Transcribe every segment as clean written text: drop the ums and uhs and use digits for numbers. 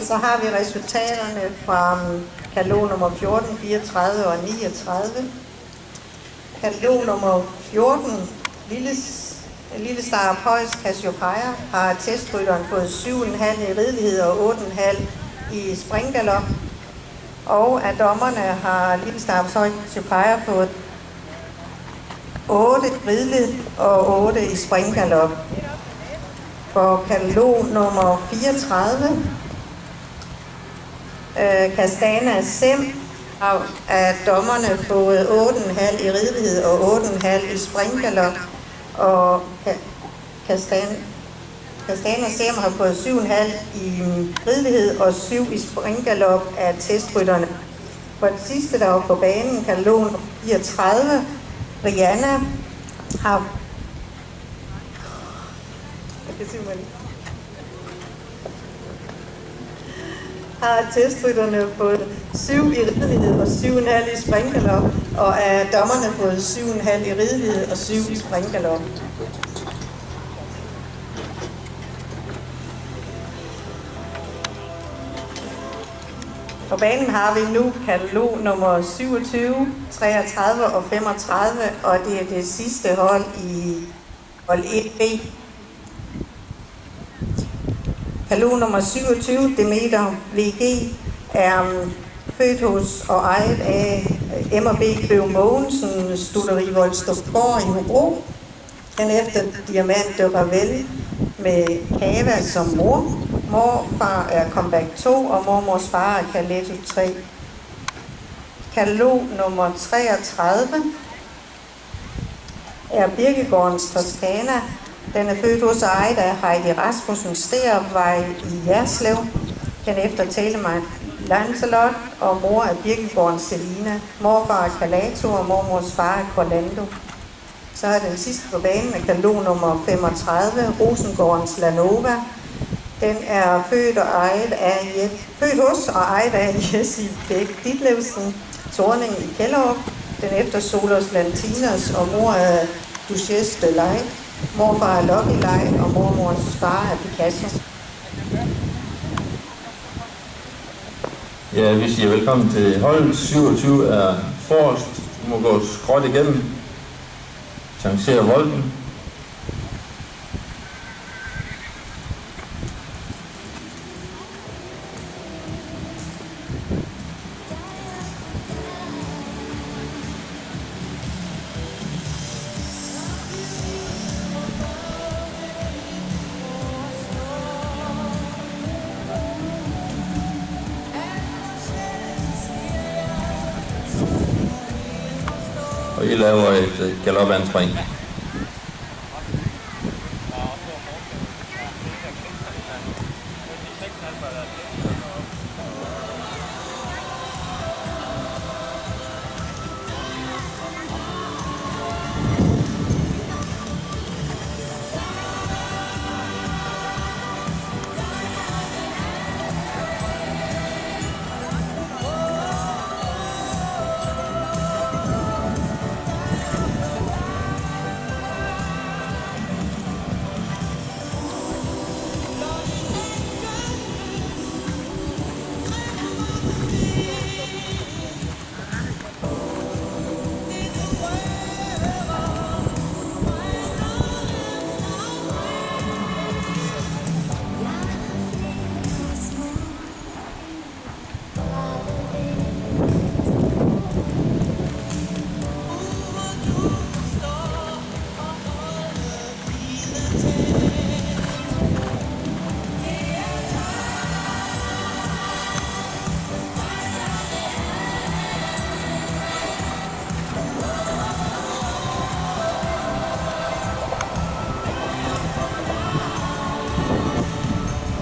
så har vi resultaterne fra katalog nummer 14, 34 og 39. Katalog nummer 14, Lille Star Højs Cassiopeia, har testrytteren fået 7,5 i ridelighed og 8,5 i springgalop. Og af dommerne har Lille Star Højs Cassiopeia fået 8 i ridelighed og 8 i springgalop. For katalog nummer 34, Castana Sem, har af dommerne fået 8,5 i ridelighed og 8,5 i springgalop. Og Castana Sem har fået 7,5 i ridelighed og 7 i springgalop af testrytterne. For det sidste, der var på banen, katalog 34, Rihanna, har testrytterne fået 7 i ridelighed og 7,5 i springgalop, og af dommerne fået 7,5 i ridelighed og 7 i springgalop. På banen har vi nu katalog nummer 27, 33 og 35, og det er det sidste hold i hold 1B. Katalog nummer 27, Demeter VG, er født hos og ejet af M&B Bøv Mogensen, Studeri Voldstofgård i Hobro. Den efter Diamant de Ravel med Cava som mor. Morfar er Comeback 2, og mormors far er Caletto 3. Katalog nummer 33 er Birkegårdens Toscana. Den er født hos og ejet af Heidi Rasmussen Sterup-vej i Jerslev. Den efter Telemark Lancelot, og mor er Birkegårdens Selina. Morfar er Calato, og mormors far er Corlando. Så er den sidste på banen af katalog nummer 35, Rosengårdens Lanova. Den er født hos og ejet af Jessie Bæk Ditlevsen, Torning i Kjellerup. Den efter Solos Lantinas, og mor er Duchesse de Leigh. Morfar er Lucky Leigh, og mormors far er Picasso. Ja, vi siger velkommen til holdet. 27 er forrest. Du må gå skråt igennem. Chancere volden. Og I laver et galopandspring.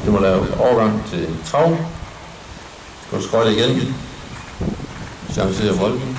Du må lave overgang til trav. Gå skråt igen. Chancere volden.